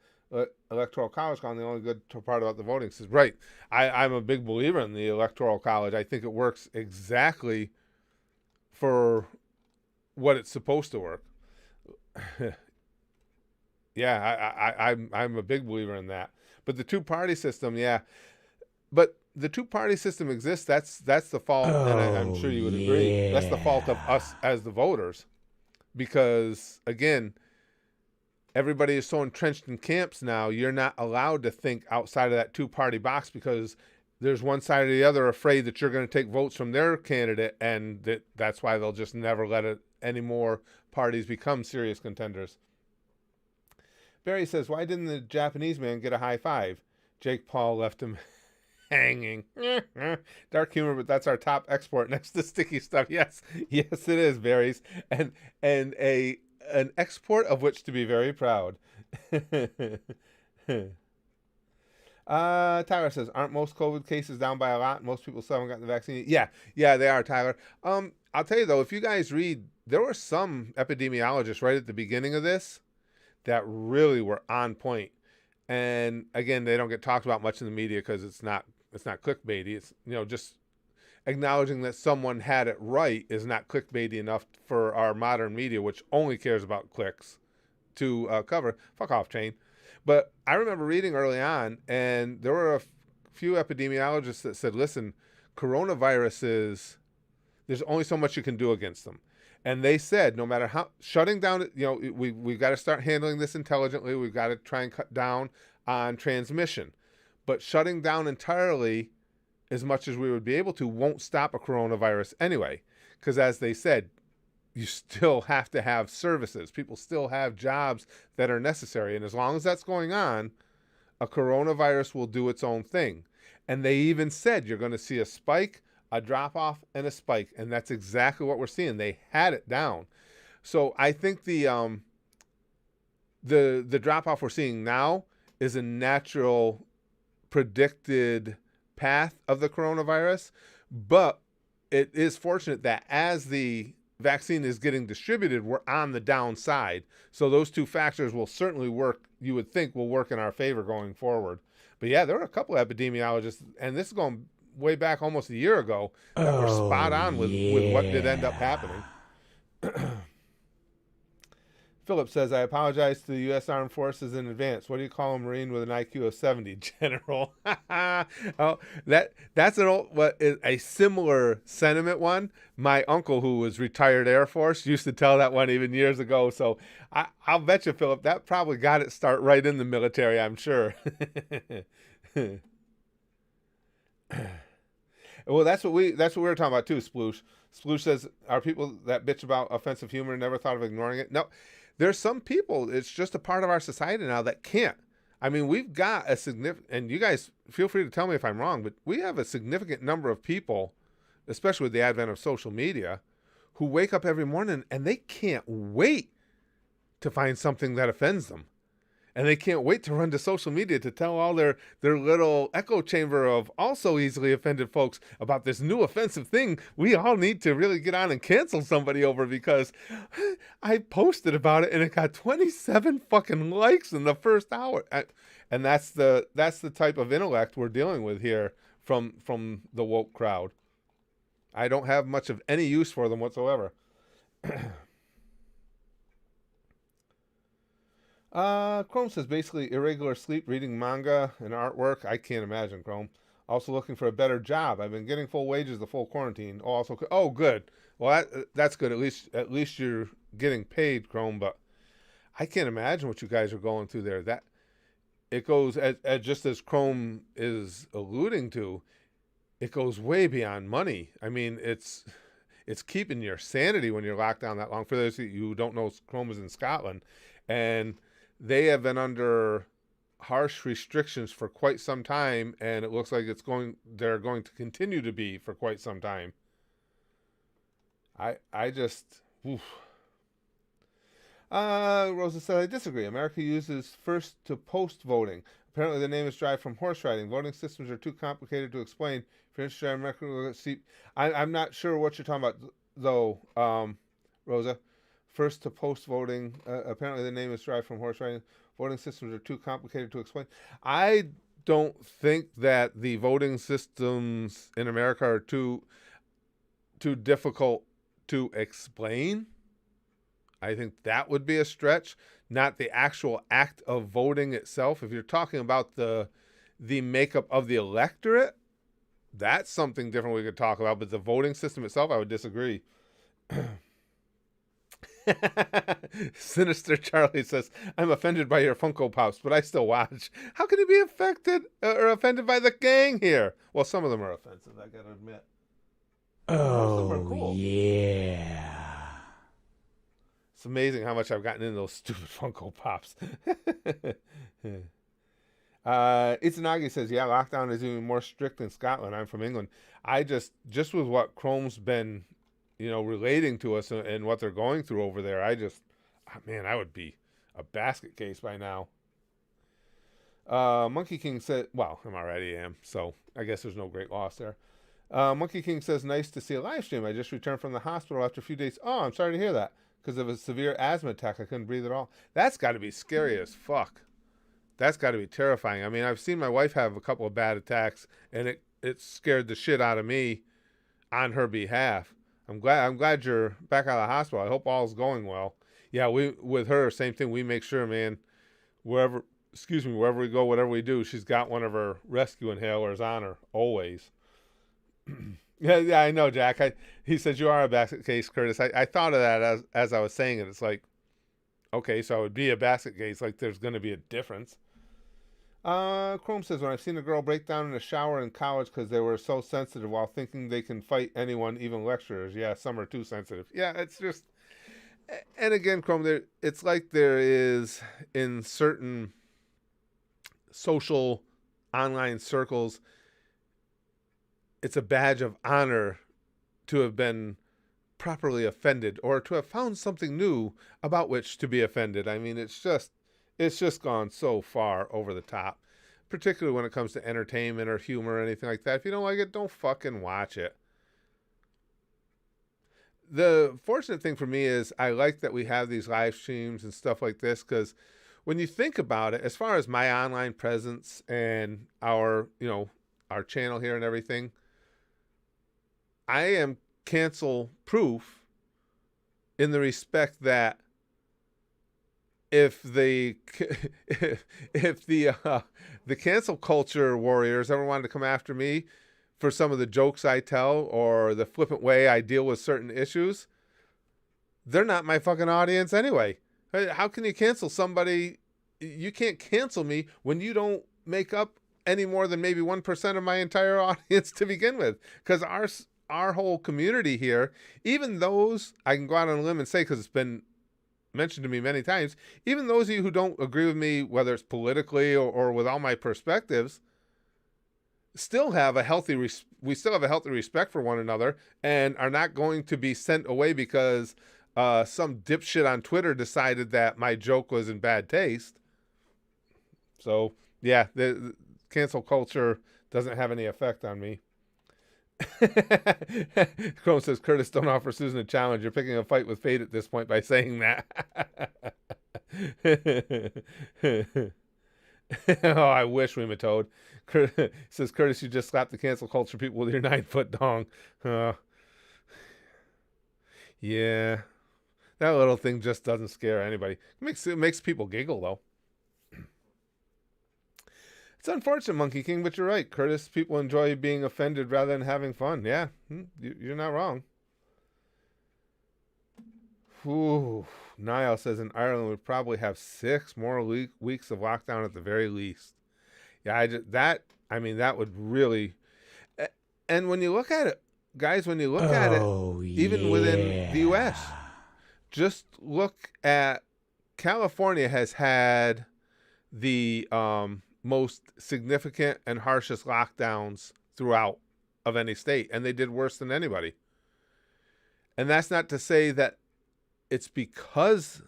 Electoral College gone. The only good part about the voting system. Right. I'm a big believer in the Electoral College. I think it works exactly for what it's supposed to work. Yeah, I'm a big believer in that. But the two-party system, yeah. But the two-party system exists. That's the fault, and I'm sure you would agree. That's the fault of us as the voters, because again, everybody is so entrenched in camps now. You're not allowed to think outside of that two-party box, because there's one side or the other afraid that you're going to take votes from their candidate, and that's why they'll just never let any more parties become serious contenders. Barry says, why didn't the Japanese man get a high five? Jake Paul left him hanging. Dark humor, but that's our top export next to sticky stuff. Yes, it is, Barry's, and an export of which to be very proud. Tyler says, aren't most COVID cases down by a lot? Most people still haven't gotten the vaccine. Yeah, they are, Tyler. I'll tell you though, if you guys read, there were some epidemiologists right at the beginning of this that really were on point. And again, they don't get talked about much in the media because it's not clickbaity. It's, just acknowledging that someone had it right is not clickbaity enough for our modern media, which only cares about clicks, to cover. Fuck off, chain. But I remember reading early on, and there were a few epidemiologists that said, listen, coronaviruses, there's only so much you can do against them. And they said, no matter how, shutting down, we've got to start handling this intelligently. We've got to try and cut down on transmission. But shutting down entirely, as much as we would be able to, won't stop a coronavirus anyway. Because as they said, you still have to have services. People still have jobs that are necessary. And as long as that's going on, a coronavirus will do its own thing. And they even said you're going to see a spike, a drop off, and a spike. And that's exactly what we're seeing. They had it down. So I think the drop off we're seeing now is a natural predicted path of the coronavirus, but it is fortunate that as the vaccine is getting distributed, we're on the downside. So those two factors will certainly work, you would think will work in our favor going forward. But yeah, there were a couple of epidemiologists, and this is going way back almost a year ago, that were spot on with what did end up happening. Philip says, I apologize to the U.S. Armed Forces in advance. What do you call a Marine with an IQ of 70? General. Oh, that's an old, what is a similar sentiment one. My uncle, who was retired Air Force, used to tell that one even years ago. So I'll bet you, Philip, that probably got it start right in the military, I'm sure. Well, that's what we were talking about too, Sploosh. Sploosh says, are people that bitch about offensive humor never thought of ignoring it? No. There's some people, it's just a part of our society now that can't. I mean, we've got a significant, and you guys feel free to tell me if I'm wrong, but we have a significant number of people, especially with the advent of social media, who wake up every morning and they can't wait to find something that offends them. And they can't wait to run to social media to tell all their little echo chamber of also easily offended folks about this new offensive thing we all need to really get on and cancel somebody over, because I posted about it and it got 27 fucking likes in the first hour. And that's the type of intellect we're dealing with here from the woke crowd. I don't have much of any use for them whatsoever. Chrome says basically irregular sleep, reading manga and artwork. I can't imagine, Chrome. Also looking for a better job. I've been getting full wages the full quarantine. Oh, good. Well, that's good. At least you're getting paid, Chrome. But I can't imagine what you guys are going through there. That it goes just as Chrome is alluding to. It goes way beyond money. I mean, it's keeping your sanity when you're locked down that long. For those of you who don't know, Chrome is in Scotland, and they have been under harsh restrictions for quite some time, and it looks like they're going to continue to be for quite some time. I just, oof. Rosa said, I disagree. America uses first to post voting. Apparently the name is derived from horse riding. Voting systems are too complicated to explain. If you're interested in America, see, I'm not sure what you're talking about, though, Rosa. First to post voting. Apparently the name is derived from horse riding. Voting systems are too complicated to explain. I don't think that the voting systems in America are too difficult to explain. I think that would be a stretch, not the actual act of voting itself. If you're talking about the makeup of the electorate, that's something different we could talk about. But the voting system itself, I would disagree. Sinister Charlie says, I'm offended by your Funko Pops, but I still watch. How can you be affected or offended by the gang here? Well, some of them are offensive, I gotta admit. Most of them are cool. Yeah. It's amazing how much I've gotten into those stupid Funko Pops. Itsunagi says, yeah, lockdown is even more strict in Scotland. I'm from England. I just with what Chrome's been relating to us and what they're going through over there, I would be a basket case by now. Monkey King said, well, I'm already am, so I guess there's no great loss there. Monkey King says, nice to see a live stream. I just returned from the hospital after a few days. Oh, I'm sorry to hear that. Because of a severe asthma attack, I couldn't breathe at all. That's got to be scary as fuck. That's got to be terrifying. I mean, I've seen my wife have a couple of bad attacks, and it scared the shit out of me on her behalf. I'm glad you're back out of the hospital. I hope all's going well. Yeah, we with her, same thing. We make sure, man, wherever we go, whatever we do, she's got one of her rescue inhalers on her always. Yeah, I know, Jack. He says you are a basket case, Curtis. I thought of that as I was saying it. It's like, okay, so I would be a basket case. Like, there's going to be a difference. Chrome says, when I've seen a girl break down in a shower in college because they were so sensitive while thinking they can fight anyone, even lecturers. Yeah, some are too sensitive. Yeah, it's just, and again, Chrome, it's like there is in certain social online circles, it's a badge of honor to have been properly offended or to have found something new about which to be offended. I mean, it's just gone so far over the top, particularly when it comes to entertainment or humor or anything like that. If you don't like it, don't fucking watch it. The fortunate thing for me is I like that we have these live streams and stuff like this, because when you think about it, as far as my online presence and our channel here and everything, I am cancel proof in the respect that if the cancel culture warriors ever wanted to come after me for some of the jokes I tell or the flippant way I deal with certain issues, they're not my fucking audience anyway. How can you cancel somebody? You can't cancel me when you don't make up any more than maybe 1% of my entire audience to begin with. Because our whole community here, even those, I can go out on a limb and say, because it's been mentioned to me many times, even those of you who don't agree with me, whether it's politically or with all my perspectives, still have a healthy respect for one another and are not going to be sent away because some dipshit on Twitter decided that my joke was in bad taste. So yeah, the cancel culture doesn't have any effect on me. Chrome says, Curtis, don't offer Susan a challenge. You're picking a fight with fate at this point by saying that. Oh, I wish, Toad. Says, Curtis, you just slapped the cancel culture people with your 9-foot dong. Yeah. That little thing just doesn't scare anybody. It makes people giggle, though. It's unfortunate, Monkey King, but you're right, Curtis. People enjoy being offended rather than having fun. Yeah, you're not wrong. Ooh, Niall says in Ireland we probably have 6 more weeks of lockdown at the very least. Yeah, that would really. And when you look at it, guys, even within the U.S., just look at California has had the most significant and harshest lockdowns throughout of any state, and they did worse than anybody. And that's not to say that it's because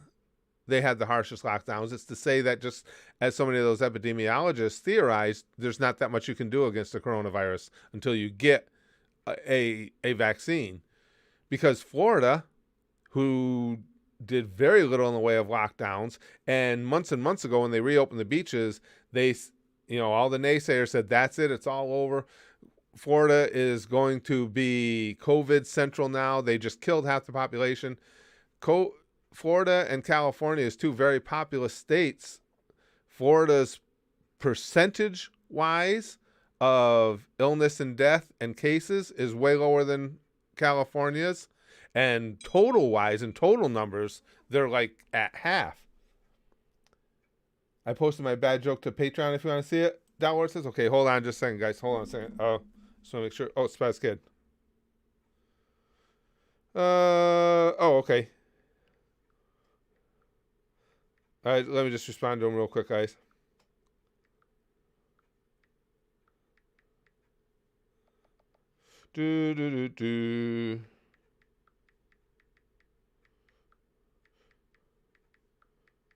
they had the harshest lockdowns. It's to say that, just as so many of those epidemiologists theorized, there's not that much you can do against the coronavirus until you get a vaccine. Because Florida, who did very little in the way of lockdowns, and months ago when they reopened the beaches, all the naysayers said, that's it, it's all over. Florida is going to be COVID central now. They just killed half the population. Florida and California is 2 very populous states. Florida's percentage-wise of illness and death and cases is way lower than California's. And total-wise, in total numbers, they're like at half. I posted my bad joke to Patreon if you want to see it. Dalwar says, okay, hold on just a second, guys. Hold on a second. Just want to make sure. Oh, Spaz Kid. Okay. All right, let me just respond to him real quick, guys.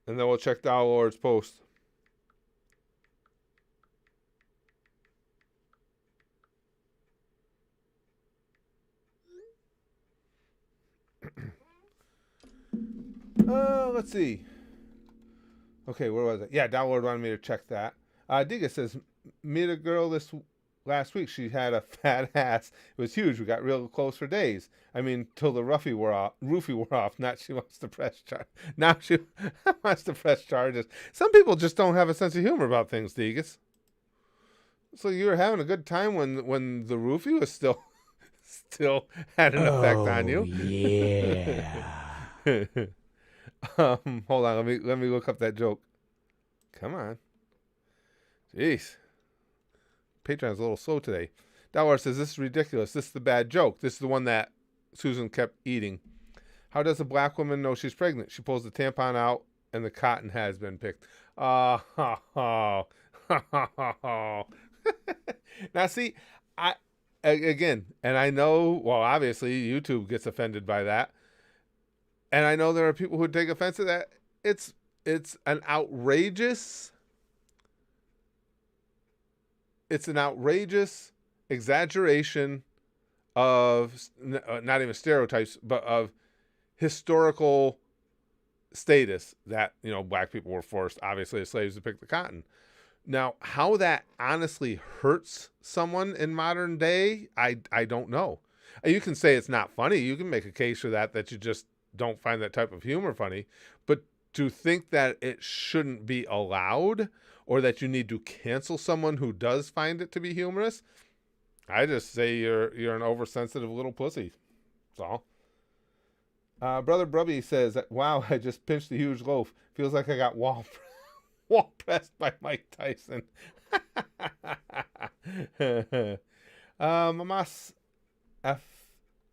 And then we'll check Dalward's post. Let's see. Okay, where was it? Yeah, Download wanted me to check that. Diga says, meet a girl this last week. She had a fat ass. It was huge. We got real close for days. I mean, till the roofie wore off. Not she wants to press charge. Now she wants to press charges. Some people just don't have a sense of humor about things, Digas. So you were having a good time when the roofie was still had an effect on you. Yeah. Hold on, let me look up that joke. Come on. Jeez. Patreon's a little slow today. Dollar says, this is ridiculous. This is the bad joke. This is the one that Susan kept eating. How does a black woman know she's pregnant? She pulls the tampon out and the cotton has been picked. Now see, again, and I know, well, obviously YouTube gets offended by that. And I know there are people who take offense to that. It's an outrageous exaggeration of not even stereotypes, but of historical status that, black people were forced, obviously, as slaves to pick the cotton. Now, how that honestly hurts someone in modern day, I don't know. You can say it's not funny. You can make a case for that you just don't find that type of humor funny. But to think that it shouldn't be allowed or that you need to cancel someone who does find it to be humorous, I just say you're an oversensitive little pussy. That's all. Brother Brubby says, wow, I just pinched a huge loaf. Feels like I got wall pressed by Mike Tyson. Mamas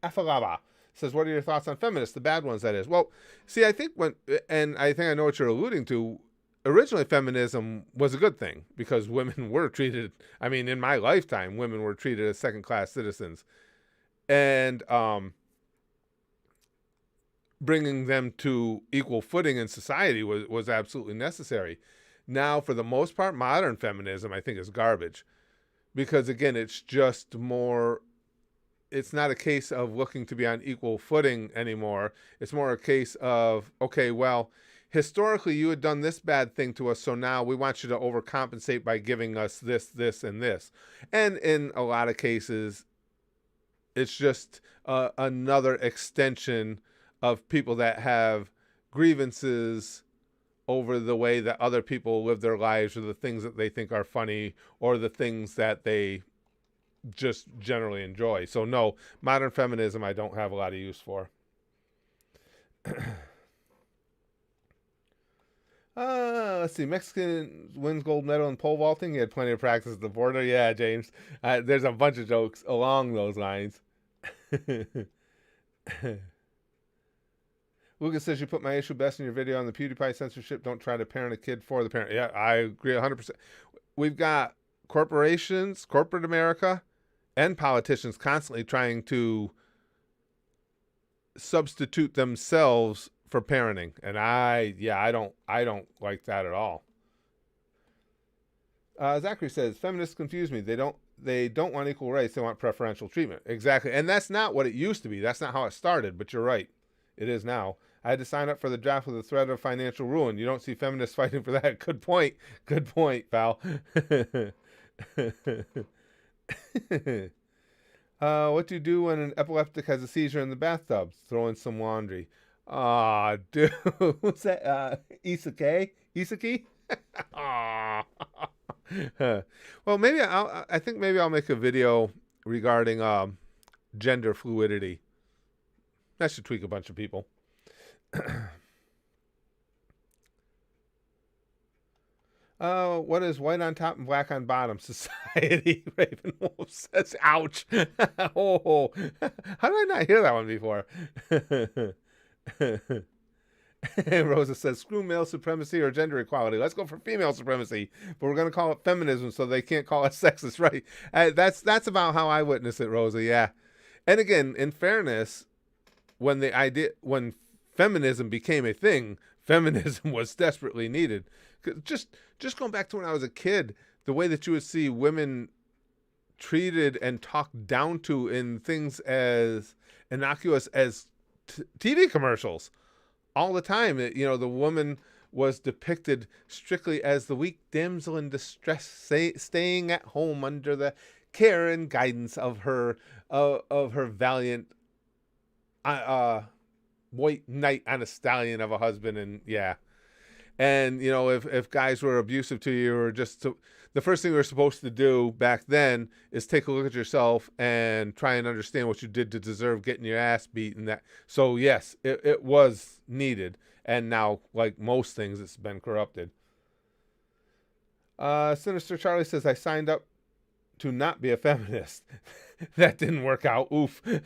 Afalava says, what are your thoughts on feminists, the bad ones, that is? Well, see, I think I know what you're alluding to. Originally, feminism was a good thing because women were treated, in my lifetime, women were treated as second-class citizens. And bringing them to equal footing in society was absolutely necessary. Now, for the most part, modern feminism, I think, is garbage. Because, again, it's just more... It's not a case of looking to be on equal footing anymore. It's more a case of, okay, well, historically you had done this bad thing to us, so now we want you to overcompensate by giving us this, this, and this. And in a lot of cases, it's just another extension of people that have grievances over the way that other people live their lives, or the things that they think are funny, or the things that they just generally enjoy. So no, modern feminism I don't have a lot of use for. Let's see. Mexican wins gold medal in pole vaulting. He had plenty of practice at the border. Yeah, James. There's a bunch of jokes along those lines. Lucas says, you put my issue best in your video on the PewDiePie censorship. Don't try to parent a kid for the parent. Yeah, I agree 100%. We've got corporations, corporate America, and politicians constantly trying to substitute themselves for parenting. And I don't like that at all. Zachary says, feminists confuse me. They don't want equal rights. They want preferential treatment. Exactly. And that's not what it used to be. That's not how it started, but you're right. It is now. I had to sign up for the draft with the threat of financial ruin. You don't see feminists fighting for that. Good point. Good point, pal. What do you do when an epileptic has a seizure in the bathtub? Throw in some laundry. Aw, dude. What's that? Isaki? Aw. Well, maybe I think I'll make a video regarding gender fluidity. That should tweak a bunch of people. What is white on top and black on bottom society? Ravenwolf says, ouch. Oh, how did I not hear that one before? Rosa says, screw male supremacy or gender equality. Let's go for female supremacy, but we're going to call it feminism so they can't call us sexist, right? That's about how I witness it, Rosa, yeah. And again, in fairness, when feminism became a thing, feminism was desperately needed. Just going back to when I was a kid, the way that you would see women treated and talked down to in things as innocuous as TV commercials. all the time. The woman was depicted strictly as the weak damsel in distress, staying at home under the care and guidance of her valiant white knight on a stallion of a husband. And yeah, and if guys were abusive to you, or the first thing we were supposed to do back then is take a look at yourself and try and understand what you did to deserve getting your ass beat. And that, so yes, it was needed. And now, like most things, it's been corrupted. Sinister Charlie says, I signed up to not be a feminist. That didn't work out. Oof. Fluffy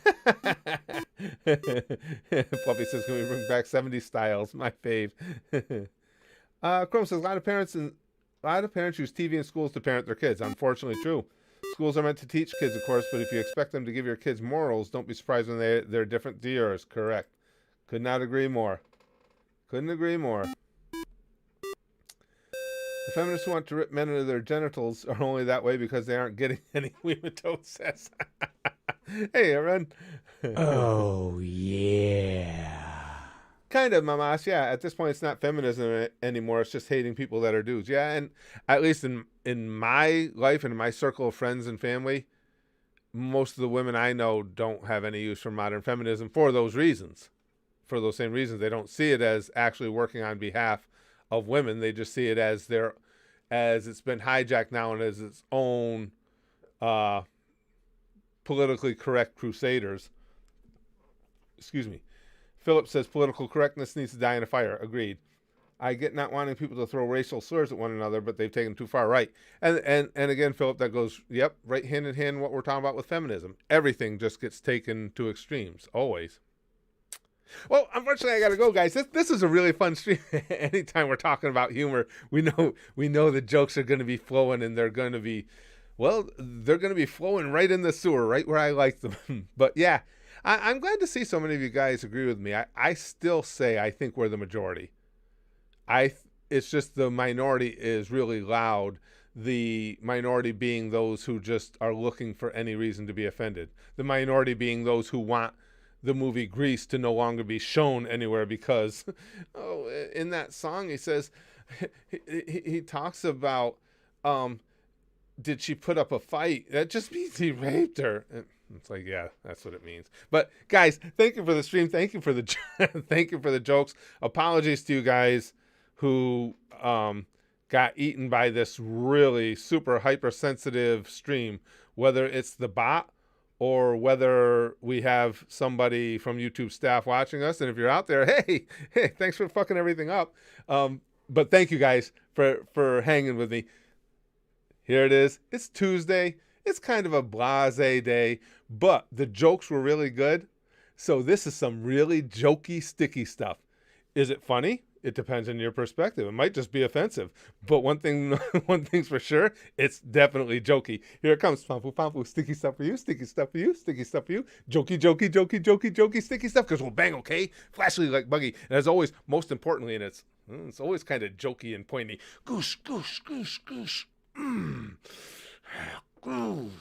says, can we bring back 70s styles? My fave. Chrome says, a lot of parents use TV in schools to parent their kids. Unfortunately true. Schools are meant to teach kids, of course, but if you expect them to give your kids morals, don't be surprised when they're different to yours. Correct. Could not agree more. Couldn't agree more. The feminists who want to rip men into their genitals are only that way because they aren't getting any says. Hey, Aaron. Oh, yeah. Kind of, Mamash. Yeah, at this point, it's not feminism anymore. It's just hating people that are dudes. Yeah, and at least in my life and in my circle of friends and family, most of the women I know don't have any use for modern feminism for those reasons. For those same reasons, they don't see it as actually working on behalf of women. They just see it as it's been hijacked now and as its own politically correct crusaders. Excuse me. Philip says political correctness needs to die in a fire. Agreed. I get not wanting people to throw racial slurs at one another, but they've taken too far. Right. And again, Philip, that goes, yep, right hand in hand what we're talking about with feminism. Everything just gets taken to extremes. Always. Well, unfortunately, I got to go, guys. This is a really fun stream. Anytime we're talking about humor, we know the jokes are going to be flowing, and they're going to be flowing right in the sewer, right where I like them. But yeah, I'm glad to see so many of you guys agree with me. I still say I think we're the majority. It's just the minority is really loud. The minority being those who just are looking for any reason to be offended. The minority being those who want the movie Grease to no longer be shown anywhere because, in that song he says, he talks about, did she put up a fight? That just means he raped her. It's like, yeah, that's what it means. But guys, thank you for the stream. Thank you for the thank you for the jokes. Apologies to you guys who got eaten by this really super hypersensitive stream, whether it's the bot or whether we have somebody from YouTube staff watching us. And if you're out there, hey, thanks for fucking everything up. But thank you guys for hanging with me. Here it is. It's Tuesday. It's kind of a blasé day, but the jokes were really good. So this is some really jokey, sticky stuff. Is it funny? It depends on your perspective. It might just be offensive. But one thing's for sure, it's definitely jokey. Here it comes. Pampu, pampu, sticky stuff for you, sticky stuff for you, sticky stuff for you. Jokey, jokey, jokey, jokey, jokey, sticky stuff. Because we'll bang, okay? Flashily like Buggy. And as always, most importantly, and it's always kind of jokey and pointy. Goosh, goosh, goosh, goosh. Goosh.